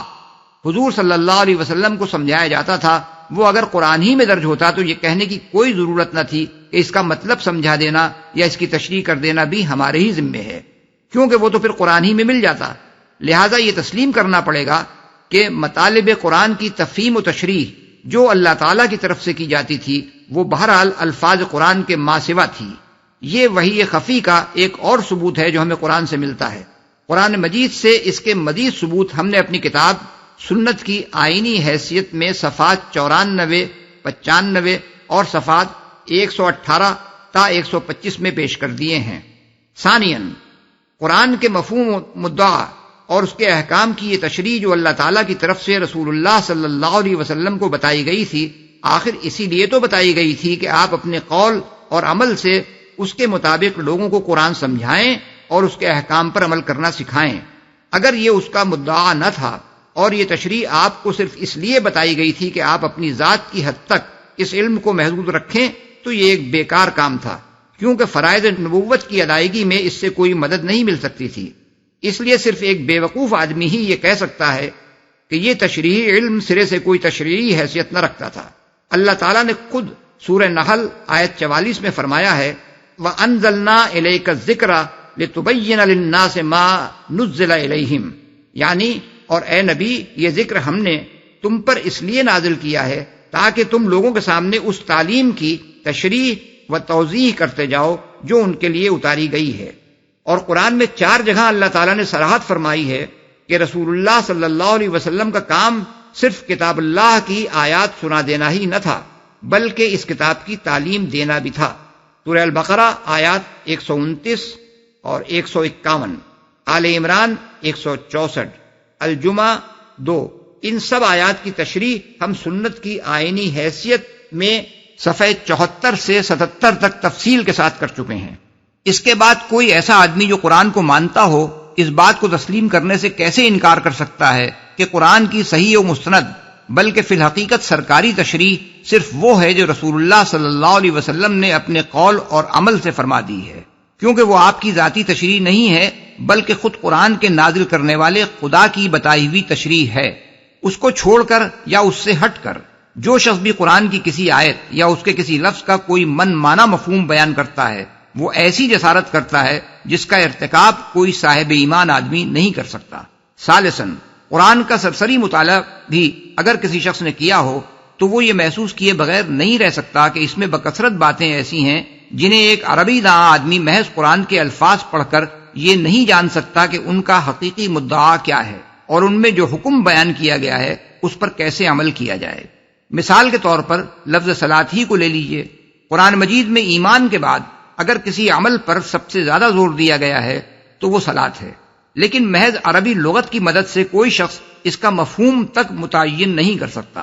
حضور صلی اللہ علیہ وسلم کو سمجھایا جاتا تھا وہ اگر قرآن ہی میں درج ہوتا تو یہ کہنے کی کوئی ضرورت نہ تھی کہ اس کا مطلب سمجھا دینا یا اس کی تشریح کر دینا بھی ہمارے ہی ذمے ہے، کیونکہ وہ تو پھر قرآن ہی میں مل جاتا۔ لہٰذا یہ تسلیم کرنا پڑے گا کہ مطالب قرآن کی تفہیم و تشریح جو اللہ تعالیٰ کی طرف سے کی جاتی تھی وہ بہرحال الفاظ قرآن کے ما سوا تھی۔ یہ وحی خفی کا ایک اور ثبوت ہے جو ہمیں قرآن سے ملتا ہے۔ قرآن مجید سے اس کے مزید ثبوت ہم نے اپنی کتاب سنت کی آئینی حیثیت میں صفحات 94، 95 اور صفحات 118 تا 125 میں پیش کر دیے ہیں۔ ثانیاً قرآن کے مفہوم و مدعا اور اس کے احکام کی یہ تشریح جو اللہ تعالیٰ کی طرف سے رسول اللہ صلی اللہ علیہ وسلم کو بتائی گئی تھی، آخر اسی لیے تو بتائی گئی تھی کہ آپ اپنے قول اور عمل سے اس کے مطابق لوگوں کو قرآن سمجھائیں اور اس کے احکام پر عمل کرنا سکھائیں۔ اگر یہ اس کا مدعا نہ تھا اور یہ تشریح آپ کو صرف اس لیے بتائی گئی تھی کہ آپ اپنی ذات کی حد تک اس علم کو محدود رکھیں تو یہ ایک بیکار کام تھا، کیونکہ فرائض نبوت کی ادائیگی میں اس سے کوئی مدد نہیں مل سکتی تھی۔ اس لیے صرف ایک بے وقوف آدمی ہی یہ کہہ سکتا ہے کہ یہ تشریحی علم سرے سے کوئی تشریحی حیثیت نہ رکھتا تھا۔ اللہ تعالیٰ نے خود سورہ نحل آیت 44 میں فرمایا ہے وَأَنزَلْنَا إِلَيْكَ الذِّكْرَ لِتُبَيِّنَ لِلنَّاسِ مَا نُزِّلَ إِلَيْهِمْ، یعنی اور اے نبی یہ ذکر ہم نے تم پر اس لیے نازل کیا ہے تاکہ تم لوگوں کے سامنے اس تعلیم کی تشریح و توضیح کرتے جاؤ جو ان کے لیے اتاری گئی ہے۔ اور قرآن میں 4 جگہ اللہ تعالیٰ نے صراحت فرمائی ہے کہ رسول اللہ صلی اللہ علیہ وسلم کا کام صرف کتاب اللہ کی آیات سنا دینا ہی نہ تھا، بلکہ اس کتاب کی تعلیم دینا بھی تھا۔ سورہ البقرہ آیات 129 اور 151، آل عمران 164، الجمعہ 2، ان سب آیات کی تشریح ہم سنت کی آئینی حیثیت میں صفحے 74 سے 77 تک تفصیل کے ساتھ کر چکے ہیں۔ اس کے بعد کوئی ایسا آدمی جو قرآن کو مانتا ہو اس بات کو تسلیم کرنے سے کیسے انکار کر سکتا ہے کہ قرآن کی صحیح و مستند بلکہ فی الحقیقت سرکاری تشریح صرف وہ ہے جو رسول اللہ صلی اللہ علیہ وسلم نے اپنے قول اور عمل سے فرما دی ہے، کیونکہ وہ آپ کی ذاتی تشریح نہیں ہے بلکہ خود قرآن کے نازل کرنے والے خدا کی بتائی ہوئی تشریح ہے۔ اس کو چھوڑ کر یا اس سے ہٹ کر جو شخص بھی قرآن کی کسی آیت یا اس کے کسی لفظ کا کوئی من مانا مفہوم بیان کرتا ہے وہ ایسی جسارت کرتا ہے جس کا ارتکاب کوئی صاحب ایمان آدمی نہیں کر سکتا۔ ثالثاً، قرآن کا سرسری مطالعہ بھی اگر کسی شخص نے کیا ہو تو وہ یہ محسوس کیے بغیر نہیں رہ سکتا کہ اس میں بکثرت باتیں ایسی ہیں جنہیں ایک عربی داں آدمی محض قرآن کے الفاظ پڑھ کر یہ نہیں جان سکتا کہ ان کا حقیقی مدعا کیا ہے اور ان میں جو حکم بیان کیا گیا ہے اس پر کیسے عمل کیا جائے۔ مثال کے طور پر لفظ صلاۃ ہی کو لے لیجئے۔ قرآن مجید میں ایمان کے بعد اگر کسی عمل پر سب سے زیادہ زور دیا گیا ہے تو وہ صلاۃ ہے، لیکن محض عربی لغت کی مدد سے کوئی شخص اس کا مفہوم تک متعین نہیں کر سکتا۔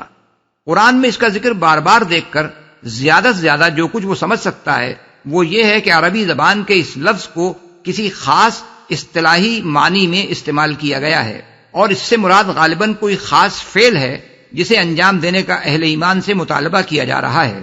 قرآن میں اس کا ذکر بار بار دیکھ کر زیادہ سے زیادہ جو کچھ وہ سمجھ سکتا ہے وہ یہ ہے کہ عربی زبان کے اس لفظ کو کسی خاص اصطلاحی معنی میں استعمال کیا گیا ہے، اور اس سے مراد غالباً کوئی خاص فعل ہے جسے انجام دینے کا اہل ایمان سے مطالبہ کیا جا رہا ہے۔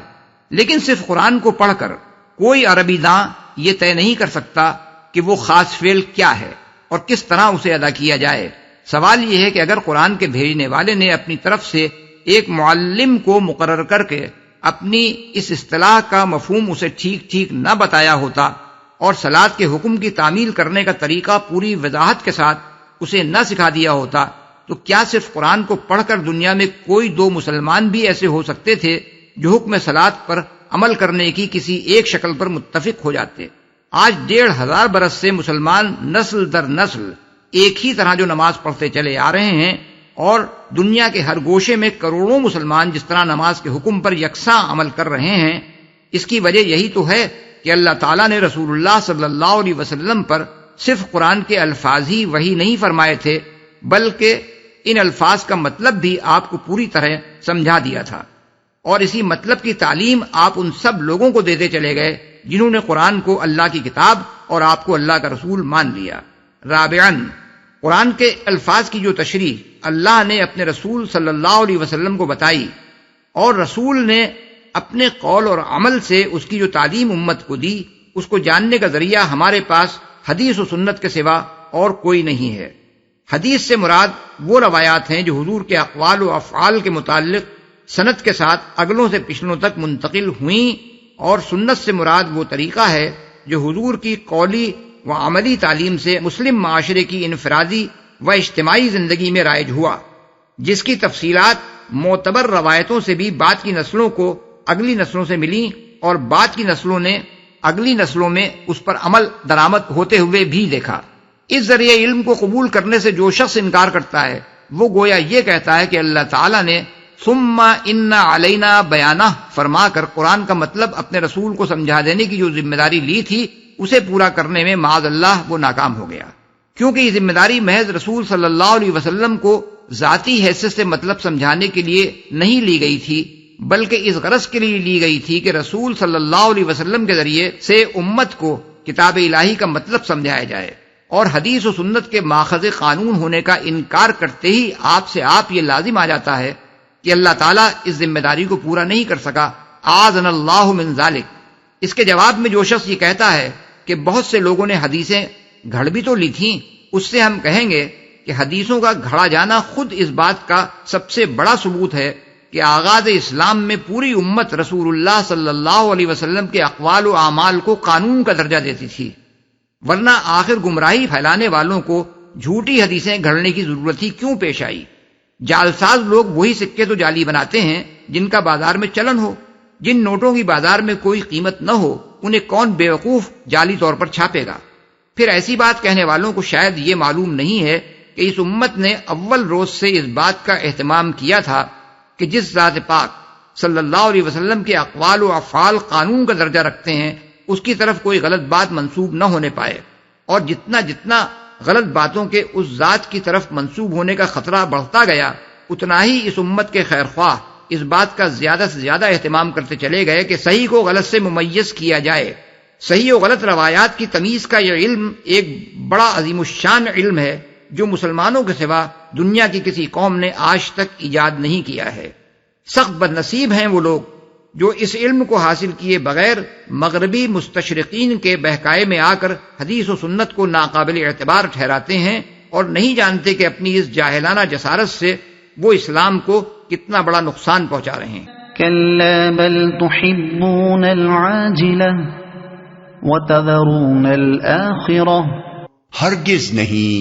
لیکن صرف قرآن کو پڑھ کر کوئی عربی داں یہ طے نہیں کر سکتا کہ وہ خاص فعل کیا ہے اور کس طرح اسے ادا کیا جائے۔ سوال یہ ہے کہ اگر قرآن کے بھیجنے والے نے اپنی طرف سے ایک معلم کو مقرر کر کے اپنی اس اصطلاح کا مفہوم اسے ٹھیک ٹھیک نہ بتایا ہوتا اور صلاۃ کے حکم کی تعمیل کرنے کا طریقہ پوری وضاحت کے ساتھ اسے نہ سکھا دیا ہوتا تو کیا صرف قرآن کو پڑھ کر دنیا میں کوئی 2 مسلمان بھی ایسے ہو سکتے تھے جو حکم صلاۃ پر عمل کرنے کی کسی ایک شکل پر متفق ہو جاتے؟ آج 1500 برس سے مسلمان نسل در نسل ایک ہی طرح جو نماز پڑھتے چلے آ رہے ہیں، اور دنیا کے ہر گوشے میں کروڑوں مسلمان جس طرح نماز کے حکم پر یکساں عمل کر رہے ہیں، اس کی وجہ یہی تو ہے کہ اللہ تعالیٰ نے رسول اللہ صلی اللہ علیہ وسلم پر صرف قرآن کے الفاظ ہی وحی نہیں فرمائے تھے بلکہ ان الفاظ کا مطلب بھی آپ کو پوری طرح سمجھا دیا تھا، اور اسی مطلب کی تعلیم آپ ان سب لوگوں کو دیتے چلے گئے جنہوں نے قرآن کو اللہ کی کتاب اور آپ کو اللہ کا رسول مان لیا۔ رابعاً، قرآن کے الفاظ کی جو تشریح اللہ نے اپنے رسول صلی اللہ علیہ وسلم کو بتائی اور رسول نے اپنے قول اور عمل سے اس کی جو تعلیم امت کو دی، اس کو جاننے کا ذریعہ ہمارے پاس حدیث و سنت کے سوا اور کوئی نہیں ہے۔ حدیث سے مراد وہ روایات ہیں جو حضور کے اقوال و افعال کے متعلق سند کے ساتھ اگلوں سے پچھلوں تک منتقل ہوئیں، اور سنت سے مراد وہ طریقہ ہے جو حضور کی قولی و عملی تعلیم سے مسلم معاشرے کی انفرادی و اجتماعی زندگی میں رائج ہوا، جس کی تفصیلات معتبر روایتوں سے بھی بعد کی نسلوں کو اگلی نسلوں سے ملیں، اور بعد کی نسلوں نے اگلی نسلوں میں اس پر عمل درآمد ہوتے ہوئے بھی دیکھا۔ اس ذریعے علم کو قبول کرنے سے جو شخص انکار کرتا ہے وہ گویا یہ کہتا ہے کہ اللہ تعالیٰ نے ثم ان علینا بیانہ فرما کر قرآن کا مطلب اپنے رسول کو سمجھا دینے کی جو ذمہ داری لی تھی اسے پورا کرنے میں معاذ اللہ وہ ناکام ہو گیا، کیونکہ یہ ذمہ داری محض رسول صلی اللہ علیہ وسلم کو ذاتی حیثیت سے مطلب سمجھانے کے لیے نہیں لی گئی تھی بلکہ اس غرض کے لیے لی گئی تھی کہ رسول صلی اللہ علیہ وسلم کے ذریعے سے امت کو کتاب الہی کا مطلب سمجھایا جائے، اور حدیث و سنت کے ماخذ قانون ہونے کا انکار کرتے ہی آپ یہ لازم آ جاتا ہے کہ اللہ تعالیٰ اس ذمہ داری کو پورا نہیں کر سکا، اعاذنا اللہ من ذالک۔ اس کے جواب میں جو شخص یہ کہتا ہے کہ بہت سے لوگوں نے حدیثیں گھڑ بھی تو لی تھیں، اس سے ہم کہیں گے کہ حدیثوں کا گھڑا جانا خود اس بات کا سب سے بڑا ثبوت ہے کہ آغاز اسلام میں پوری امت رسول اللہ صلی اللہ علیہ وسلم کے اقوال و اعمال کو قانون کا درجہ دیتی تھی، ورنہ آخر گمراہی پھیلانے والوں کو جھوٹی حدیثیں گھڑنے کی ضرورت ہی کیوں پیش آئی؟ جعلساز لوگ وہی سکے تو جعلی بناتے ہیں جن کا بازار میں چلن ہو، جن نوٹوں کی بازار میں کوئی قیمت نہ ہو انہیں کون بیوقوف جعلی طور پر چھاپے گا؟ پھر ایسی بات کہنے والوں کو شاید یہ معلوم نہیں ہے کہ اس امت نے اول روز سے اس بات کا اہتمام کیا تھا کہ جس ذات پاک صلی اللہ علیہ وسلم کے اقوال و افعال قانون کا درجہ رکھتے ہیں اس کی طرف کوئی غلط بات منسوب نہ ہونے پائے، اور جتنا جتنا غلط باتوں کے اس ذات کی طرف منسوب ہونے کا خطرہ بڑھتا گیا اتنا ہی اس امت کے خیر خواہ اس بات کا زیادہ سے زیادہ اہتمام کرتے چلے گئے کہ صحیح کو غلط سے ممیز کیا جائے۔ صحیح و غلط روایات کی تمیز کا یہ علم ایک بڑا عظیم الشان علم ہے جو مسلمانوں کے سوا دنیا کی کسی قوم نے آج تک ایجاد نہیں کیا ہے۔ سخت بد نصیب ہیں وہ لوگ جو اس علم کو حاصل کیے بغیر مغربی مستشرقین کے بہکائے میں آ کر حدیث و سنت کو ناقابل اعتبار ٹھہراتے ہیں اور نہیں جانتے کہ اپنی اس جاہلانہ جسارت سے وہ اسلام کو کتنا بڑا نقصان پہنچا رہے ہیں۔ كلا بل تحبون العاجلة وتذرون الآخرة، ہرگز نہیں،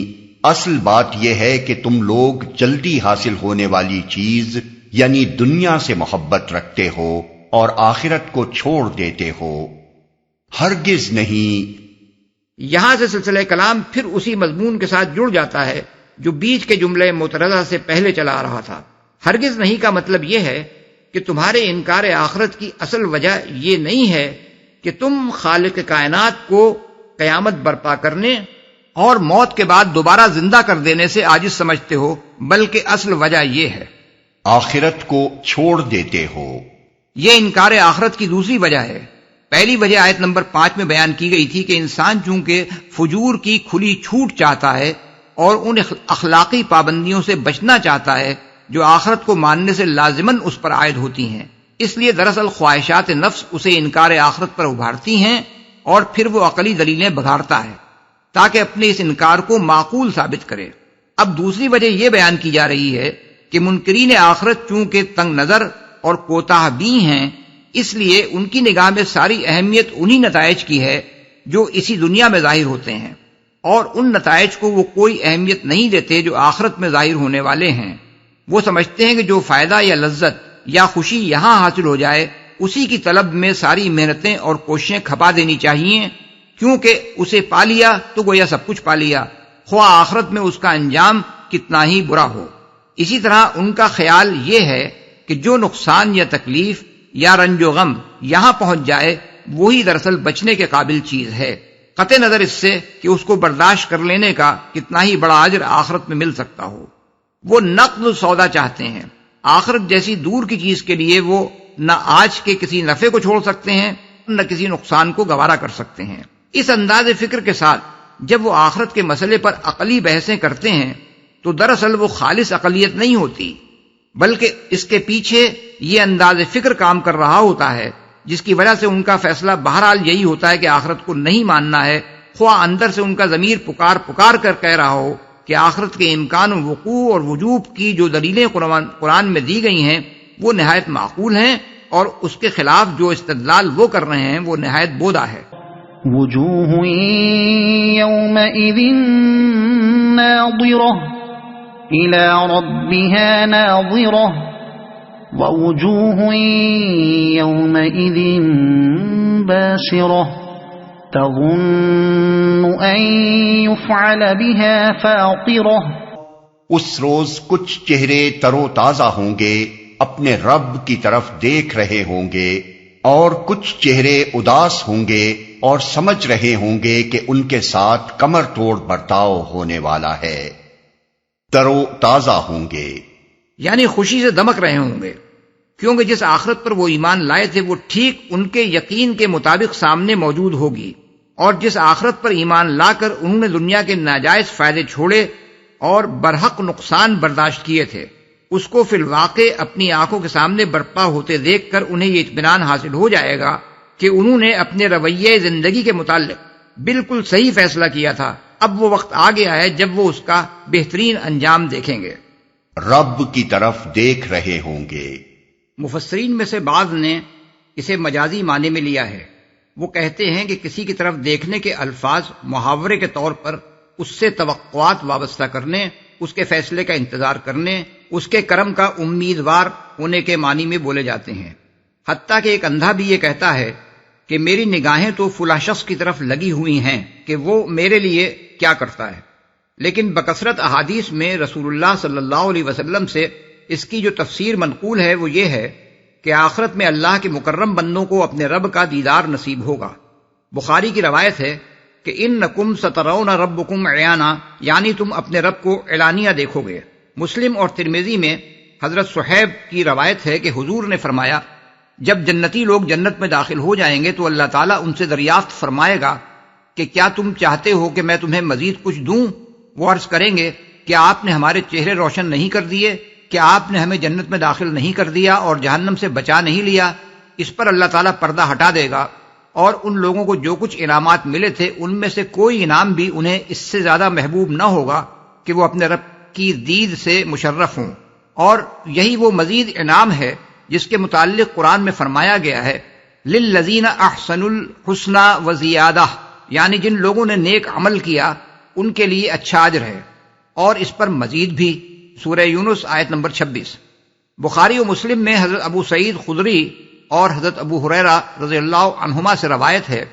اصل بات یہ ہے کہ تم لوگ جلدی حاصل ہونے والی چیز یعنی دنیا سے محبت رکھتے ہو اور آخرت کو چھوڑ دیتے ہو۔ ہرگز نہیں۔ یہاں سے سلسلہ کلام پھر اسی مضمون کے ساتھ جڑ جاتا ہے جو بیچ کے جملے معترضہ سے پہلے چلا آ رہا تھا۔ ہرگز نہیں کا مطلب یہ ہے کہ تمہارے انکار آخرت کی اصل وجہ یہ نہیں ہے کہ تم خالق کائنات کو قیامت برپا کرنے اور موت کے بعد دوبارہ زندہ کر دینے سے عاجز سمجھتے ہو، بلکہ اصل وجہ یہ ہے آخرت کو چھوڑ دیتے ہو۔ یہ انکار آخرت کی دوسری وجہ ہے۔ پہلی وجہ آیت نمبر 5 میں بیان کی گئی تھی کہ انسان چونکہ فجور کی کھلی چھوٹ چاہتا ہے اور ان اخلاقی پابندیوں سے بچنا چاہتا ہے جو آخرت کو ماننے سے لازماً اس پر عائد ہوتی ہیں، اس لیے دراصل خواہشات نفس اسے انکار آخرت پر ابھارتی ہیں اور پھر وہ عقلی دلیلیں بگاڑتا ہے تاکہ اپنے اس انکار کو معقول ثابت کرے۔ اب دوسری وجہ یہ بیان کی جا رہی ہے کہ منکرین آخرت چونکہ تنگ نظر اور کوتاہ بین ہیں، اس لیے ان کی نگاہ میں ساری اہمیت انہی نتائج کی ہے جو اسی دنیا میں ظاہر ہوتے ہیں، اور ان نتائج کو وہ کوئی اہمیت نہیں دیتے جو آخرت میں ظاہر ہونے والے ہیں۔ وہ سمجھتے ہیں کہ جو فائدہ یا لذت یا خوشی یہاں حاصل ہو جائے اسی کی طلب میں ساری محنتیں اور کوششیں کھپا دینی چاہیے، کیونکہ اسے پا لیا تو گویا سب کچھ پا لیا، خواہ آخرت میں اس کا انجام کتنا ہی برا ہو۔ اسی طرح ان کا خیال یہ ہے کہ جو نقصان یا تکلیف یا رنج و غم یہاں پہنچ جائے وہی دراصل بچنے کے قابل چیز ہے، قطع نظر اس سے کہ اس کو برداشت کر لینے کا کتنا ہی بڑا اجر آخرت میں مل سکتا ہو۔ وہ نقد سودا چاہتے ہیں، آخرت جیسی دور کی چیز کے لیے وہ نہ آج کے کسی نفع کو چھوڑ سکتے ہیں نہ کسی نقصان کو گوارا کر سکتے ہیں۔ اس انداز فکر کے ساتھ جب وہ آخرت کے مسئلے پر عقلی بحثیں کرتے ہیں تو دراصل وہ خالص عقلیت نہیں ہوتی، بلکہ اس کے پیچھے یہ انداز فکر کام کر رہا ہوتا ہے جس کی وجہ سے ان کا فیصلہ بہرحال یہی ہوتا ہے کہ آخرت کو نہیں ماننا ہے، خواہ اندر سے ان کا ضمیر پکار پکار کر کہہ رہا ہو کہ آخرت کے امکان و وقوع اور وجوب کی جو دلیلیں قرآن میں دی گئی ہیں وہ نہایت معقول ہیں، اور اس کے خلاف جو استدلال وہ کر رہے ہیں وہ نہایت بودا ہے۔ وجوہ یومئذ ناظرہ الی ربها ناظرہ ووجوہ یومئذ باسرہ تظن ان يفعل بها فاقرہ۔ اس روز کچھ چہرے تر و تازہ ہوں گے، اپنے رب کی طرف دیکھ رہے ہوں گے، اور کچھ چہرے اداس ہوں گے اور سمجھ رہے ہوں گے کہ ان کے ساتھ کمر توڑ برتاؤ ہونے والا ہے۔ تر و تازہ ہوں گے یعنی خوشی سے دمک رہے ہوں گے، کیونکہ جس آخرت پر وہ ایمان لائے تھے وہ ٹھیک ان کے یقین کے مطابق سامنے موجود ہوگی، اور جس آخرت پر ایمان لا کر انہوں نے دنیا کے ناجائز فائدے چھوڑے اور برحق نقصان برداشت کیے تھے اس کو فی الواقع اپنی آنکھوں کے سامنے برپا ہوتے دیکھ کر انہیں یہ اطمینان حاصل ہو جائے گا کہ انہوں نے اپنے رویے زندگی کے متعلق بالکل صحیح فیصلہ کیا تھا۔ اب وہ وقت آ گیا ہے جب وہ اس کا بہترین انجام دیکھیں گے۔ رب کی طرف دیکھ رہے ہوں گے۔ مفسرین میں سے بعض نے اسے مجازی معنی میں لیا ہے۔ وہ کہتے ہیں کہ کسی کی طرف دیکھنے کے الفاظ محاورے کے طور پر اس سے توقعات وابستہ کرنے، اس کے فیصلے کا انتظار کرنے، اس کے کرم کا امیدوار ہونے کے معنی میں بولے جاتے ہیں۔ حتیٰ کہ ایک اندھا بھی یہ کہتا ہے کہ میری نگاہیں تو فلاں شخص کی طرف لگی ہوئی ہیں کہ وہ میرے لیے کیا کرتا ہے، لیکن بکثرت احادیث میں رسول اللہ صلی اللہ علیہ وسلم سے اس کی جو تفسیر منقول ہے وہ یہ ہے کہ آخرت میں اللہ کے مکرم بندوں کو اپنے رب کا دیدار نصیب ہوگا۔ بخاری کی روایت ہے کہ انکم سترون ربکم عیانا، یعنی تم اپنے رب کو اعلانیہ دیکھو گے۔ مسلم اور ترمذی میں حضرت صہیب کی روایت ہے کہ حضور نے فرمایا جب جنتی لوگ جنت میں داخل ہو جائیں گے تو اللہ تعالیٰ ان سے دریافت فرمائے گا کہ کیا تم چاہتے ہو کہ میں تمہیں مزید کچھ دوں؟ وہ عرض کریں گے کیا آپ نے ہمارے چہرے روشن نہیں کر دیے؟ کیا آپ نے ہمیں جنت میں داخل نہیں کر دیا اور جہنم سے بچا نہیں لیا؟ اس پر اللہ تعالیٰ پردہ ہٹا دے گا اور ان لوگوں کو جو کچھ انعامات ملے تھے ان میں سے کوئی انعام بھی انہیں اس سے زیادہ محبوب نہ ہوگا کہ وہ اپنے رب کی دید سے مشرف ہوں۔ اور یہی وہ مزید انعام ہے جس کے متعلق قرآن میں فرمایا گیا ہے للذین احسنوا الحسنی وزیادہ، یعنی جن لوگوں نے نیک عمل کیا ان کے لیے اچھا اجر ہے اور اس پر مزید بھی۔ سورہ یونس آیت نمبر 26۔ بخاری و مسلم میں حضرت ابو سعید خدری اور حضرت ابو ہریرہ رضی اللہ عنہما سے روایت ہے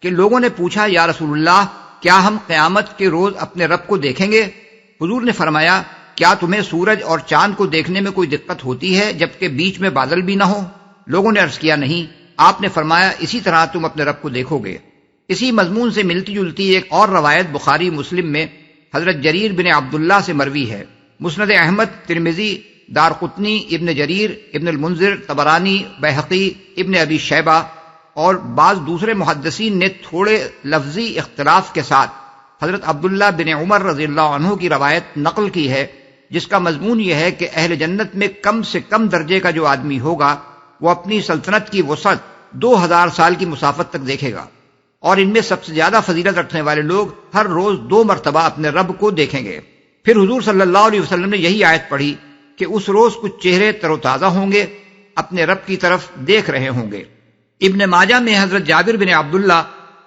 کہ لوگوں نے پوچھا یا رسول اللہ کیا ہم قیامت کے روز اپنے رب کو دیکھیں گے؟ حضور نے فرمایا کیا تمہیں سورج اور چاند کو دیکھنے میں کوئی دقت ہوتی ہے جبکہ بیچ میں بادل بھی نہ ہو؟ لوگوں نے عرض کیا نہیں۔ آپ نے فرمایا اسی طرح تم اپنے رب کو دیکھو گے۔ اسی مضمون سے ملتی جلتی ایک اور روایت بخاری مسلم میں حضرت جریر بن عبداللہ سے مروی ہے۔ مسند احمد، ترمذی، دارقطنی، ابن جریر، ابن المنذر، طبرانی، بیہقی، ابن ابی شیبہ اور بعض دوسرے محدثین نے تھوڑے لفظی اختلاف کے ساتھ حضرت عبداللہ بن عمر رضی اللہ عنہ کی روایت نقل کی ہے، جس کا مضمون یہ ہے کہ اہل جنت میں کم سے کم درجے کا جو آدمی ہوگا وہ اپنی سلطنت کی وسعت 2000 سال کی مسافت تک دیکھے گا، اور ان میں سب سے زیادہ فضیلت رکھنے والے لوگ ہر روز 2 مرتبہ اپنے رب کو دیکھیں گے۔ پھر حضور صلی اللہ علیہ وسلم نے یہی آیت پڑھی کہ اس روز کچھ چہرے تر و تازہ ہوں گے، اپنے رب کی طرف دیکھ رہے ہوں گے۔ ابن ماجہ میں حضرت جابر بن عبداللہ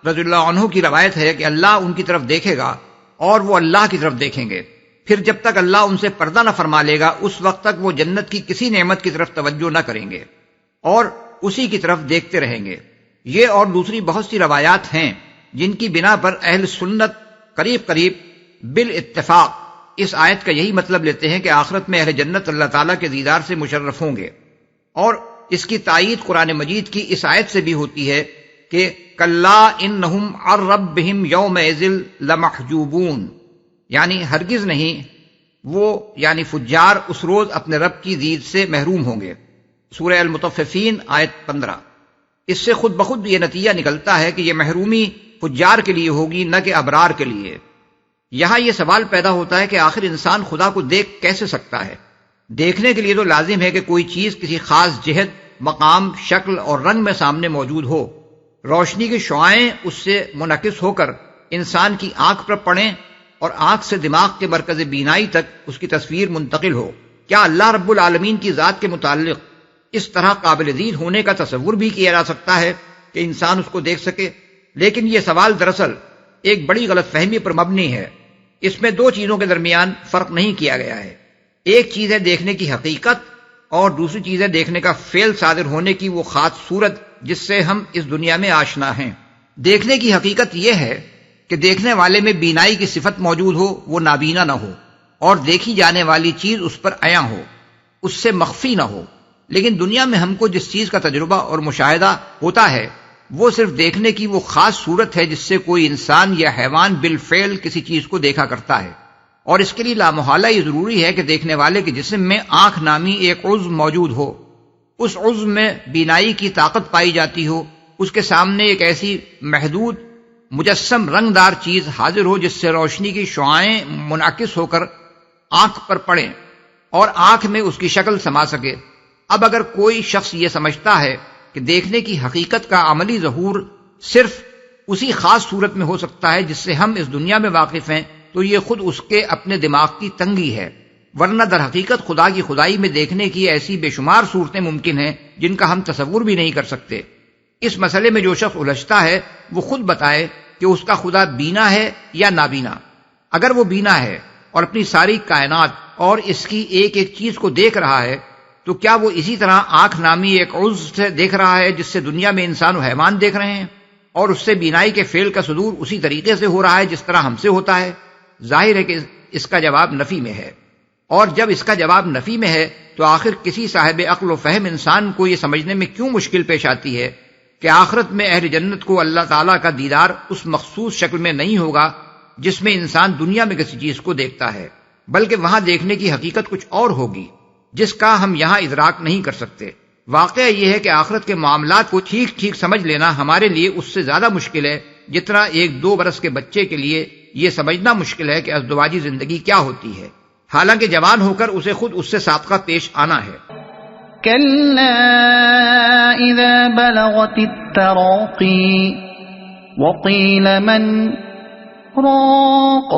رضی اللہ عنہ کی روایت ہے کہ اللہ ان کی طرف دیکھے گا اور وہ اللہ کی طرف دیکھیں گے، پھر جب تک اللہ ان سے پردہ نہ فرما لے گا اس وقت تک وہ جنت کی کسی نعمت کی طرف توجہ نہ کریں گے اور اسی کی طرف دیکھتے رہیں گے۔ یہ اور دوسری بہت سی روایات ہیں جن کی بنا پر اہل سنت قریب قریب بالاتفاق اس آیت کا یہی مطلب لیتے ہیں کہ آخرت میں اہل جنت اللہ تعالیٰ کے دیدار سے مشرف ہوں گے، اور اس کی تائید قرآن مجید کی اس آیت سے بھی ہوتی ہے کہ کلا انہم عن ربہم یومئذ لمحجوبون، یعنی ہرگز نہیں وہ یعنی فجار اس روز اپنے رب کی دید سے محروم ہوں گے۔ سورہ المطففین آیت 15۔ اس سے خود بخود یہ نتیجہ نکلتا ہے کہ یہ محرومی فجار کے لیے ہوگی نہ کہ ابرار کے لیے۔ یہاں یہ سوال پیدا ہوتا ہے کہ آخر انسان خدا کو دیکھ کیسے سکتا ہے؟ دیکھنے کے لیے تو لازم ہے کہ کوئی چیز کسی خاص جہت، مقام، شکل اور رنگ میں سامنے موجود ہو، روشنی کی شعاعیں اس سے منعکس ہو کر انسان کی آنکھ پر پڑیں اور آنکھ سے دماغ کے مرکز بینائی تک اس کی تصویر منتقل ہو۔ کیا اللہ رب العالمین کی ذات کے متعلق اس طرح قابل دید ہونے کا تصور بھی کیا جا سکتا ہے کہ انسان اس کو دیکھ سکے؟ لیکن یہ سوال دراصل ایک بڑی غلط فہمی پر مبنی ہے۔ اس میں 2 چیزوں کے درمیان فرق نہیں کیا گیا ہے۔ ایک چیز ہے دیکھنے کی حقیقت اور دوسری چیز ہے دیکھنے کا فعل صادر ہونے کی وہ خاص صورت جس سے ہم اس دنیا میں آشنا ہیں۔ دیکھنے کی حقیقت یہ ہے کہ دیکھنے والے میں بینائی کی صفت موجود ہو، وہ نابینا نہ ہو، اور دیکھی جانے والی چیز اس پر عیاں ہو، اس سے مخفی نہ ہو۔ لیکن دنیا میں ہم کو جس چیز کا تجربہ اور مشاہدہ ہوتا ہے وہ صرف دیکھنے کی وہ خاص صورت ہے جس سے کوئی انسان یا حیوان بالفعل کسی چیز کو دیکھا کرتا ہے، اور اس کے لیے لامحالہ یہ ضروری ہے کہ دیکھنے والے کے جسم میں آنکھ نامی ایک عضو موجود ہو، اس عضو میں بینائی کی طاقت پائی جاتی ہو، اس کے سامنے ایک ایسی محدود مجسم رنگ دار چیز حاضر ہو جس سے روشنی کی شعاعیں منعکس ہو کر آنکھ پر پڑیں اور آنکھ میں اس کی شکل سما سکے۔ اب اگر کوئی شخص یہ سمجھتا ہے کہ دیکھنے کی حقیقت کا عملی ظہور صرف اسی خاص صورت میں ہو سکتا ہے جس سے ہم اس دنیا میں واقف ہیں، تو یہ خود اس کے اپنے دماغ کی تنگی ہے، ورنہ در حقیقت خدا کی خدائی میں دیکھنے کی ایسی بے شمار صورتیں ممکن ہیں جن کا ہم تصور بھی نہیں کر سکتے۔ اس مسئلے میں جو شخص الجھتا ہے وہ خود بتائے کہ اس کا خدا بینا ہے یا نابینا۔ اگر وہ بینا ہے اور اپنی ساری کائنات اور اس کی ایک ایک چیز کو دیکھ رہا ہے تو کیا وہ اسی طرح آنکھ نامی ایک عضو سے دیکھ رہا ہے جس سے دنیا میں انسان و حیوان دیکھ رہے ہیں، اور اس سے بینائی کے فعل کا صدور اسی طریقے سے ہو رہا ہے جس طرح ہم سے ہوتا ہے؟ ظاہر ہے کہ اس کا جواب نفی میں ہے، اور جب اس کا جواب نفی میں ہے تو آخر کسی صاحب عقل و فہم انسان کو یہ سمجھنے میں کیوں مشکل پیش آتی ہے کہ آخرت میں اہل جنت کو اللہ تعالیٰ کا دیدار اس مخصوص شکل میں نہیں ہوگا جس میں انسان دنیا میں کسی چیز کو دیکھتا ہے، بلکہ وہاں دیکھنے کی حقیقت کچھ اور ہوگی جس کا ہم یہاں ادراک نہیں کر سکتے۔ واقعہ یہ ہے کہ آخرت کے معاملات کو ٹھیک ٹھیک سمجھ لینا ہمارے لیے اس سے زیادہ مشکل ہے جتنا 1-2 برس کے بچے کے لیے یہ سمجھنا مشکل ہے کہ ازدواجی زندگی کیا ہوتی ہے، حالانکہ جوان ہو کر اسے خود اس سے سابقہ پیش آنا ہے۔ كلا إذا بلغت التراقي وقيل من راق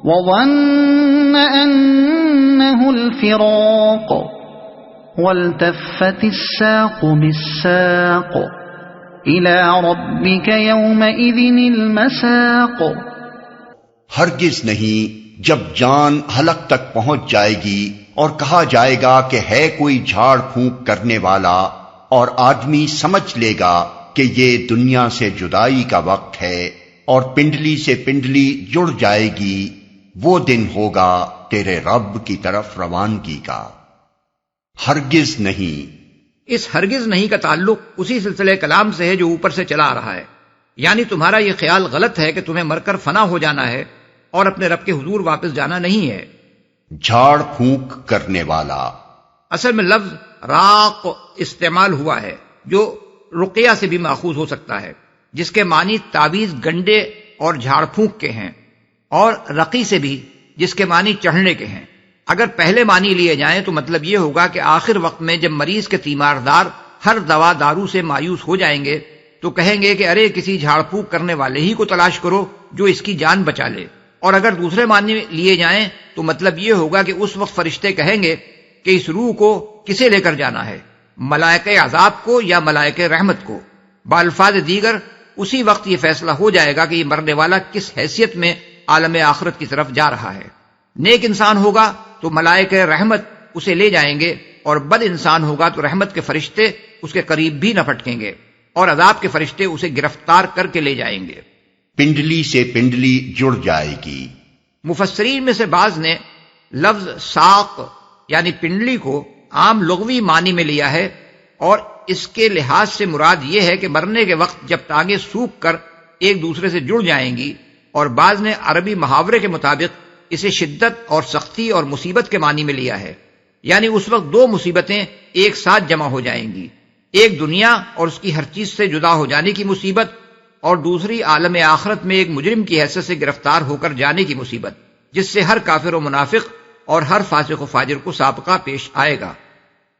وظن أنه الفراق والتفت الساق بالساق إلى ربك يومئذ المساق۔ ہرگز نہیں جب جان حلق تک پہنچ جائے گی اور کہا جائے گا کہ ہے کوئی جھاڑ پھونک کرنے والا، اور آدمی سمجھ لے گا کہ یہ دنیا سے جدائی کا وقت ہے، اور پنڈلی سے پنڈلی جڑ جائے گی، وہ دن ہوگا تیرے رب کی طرف روانگی کا۔ ہرگز نہیں، اس ہرگز نہیں کا تعلق اسی سلسلے کلام سے ہے جو اوپر سے چلا آ رہا ہے، یعنی تمہارا یہ خیال غلط ہے کہ تمہیں مر کر فنا ہو جانا ہے اور اپنے رب کے حضور واپس جانا نہیں ہے۔ جھاڑ پھونک کرنے والا، اصل میں لفظ راق استعمال ہوا ہے جو رقیہ سے بھی ماخوذ ہو سکتا ہے، جس کے معنی تعویذ گنڈے اور جھاڑ پھونک کے ہیں، اور رقی سے بھی جس کے معنی چڑھنے کے ہیں۔ اگر پہلے معنی لیے جائیں تو مطلب یہ ہوگا کہ آخر وقت میں جب مریض کے تیماردار ہر دوا دارو سے مایوس ہو جائیں گے تو کہیں گے کہ ارے کسی جھاڑ پھونک کرنے والے ہی کو تلاش کرو جو اس کی جان بچا لے۔ اور اگر دوسرے معنی لیے جائیں تو مطلب یہ ہوگا کہ اس وقت فرشتے کہیں گے کہ اس روح کو کسے لے کر جانا ہے، ملائکہ عذاب کو یا ملائکہ رحمت کو۔ بالفاظ دیگر اسی وقت یہ فیصلہ ہو جائے گا کہ یہ مرنے والا کس حیثیت میں عالم آخرت کی طرف جا رہا ہے۔ نیک انسان ہوگا تو ملائکہ رحمت اسے لے جائیں گے، اور بد انسان ہوگا تو رحمت کے فرشتے اس کے قریب بھی نہ پھٹکیں گے، اور عذاب کے فرشتے اسے گرفتار کر کے لے جائیں گے۔ پنڈلی سے پنڈلی جڑ جائے گی۔ مفسرین میں سے بعض نے لفظ ساق یعنی پنڈلی کو عام لغوی معنی میں لیا ہے، اور اس کے لحاظ سے مراد یہ ہے کہ مرنے کے وقت جب ٹانگیں سوکھ کر ایک دوسرے سے جڑ جائیں گی، اور بعض نے عربی محاورے کے مطابق اسے شدت اور سختی اور مصیبت کے معنی میں لیا ہے، یعنی اس وقت 2 مصیبتیں ایک ساتھ جمع ہو جائیں گی، ایک دنیا اور اس کی ہر چیز سے جدا ہو جانے کی مصیبت، اور دوسری عالم آخرت میں ایک مجرم کی حیثیت سے گرفتار ہو کر جانے کی مصیبت، جس سے ہر کافر و منافق اور ہر فاسق و فاجر کو سابقہ پیش آئے گا۔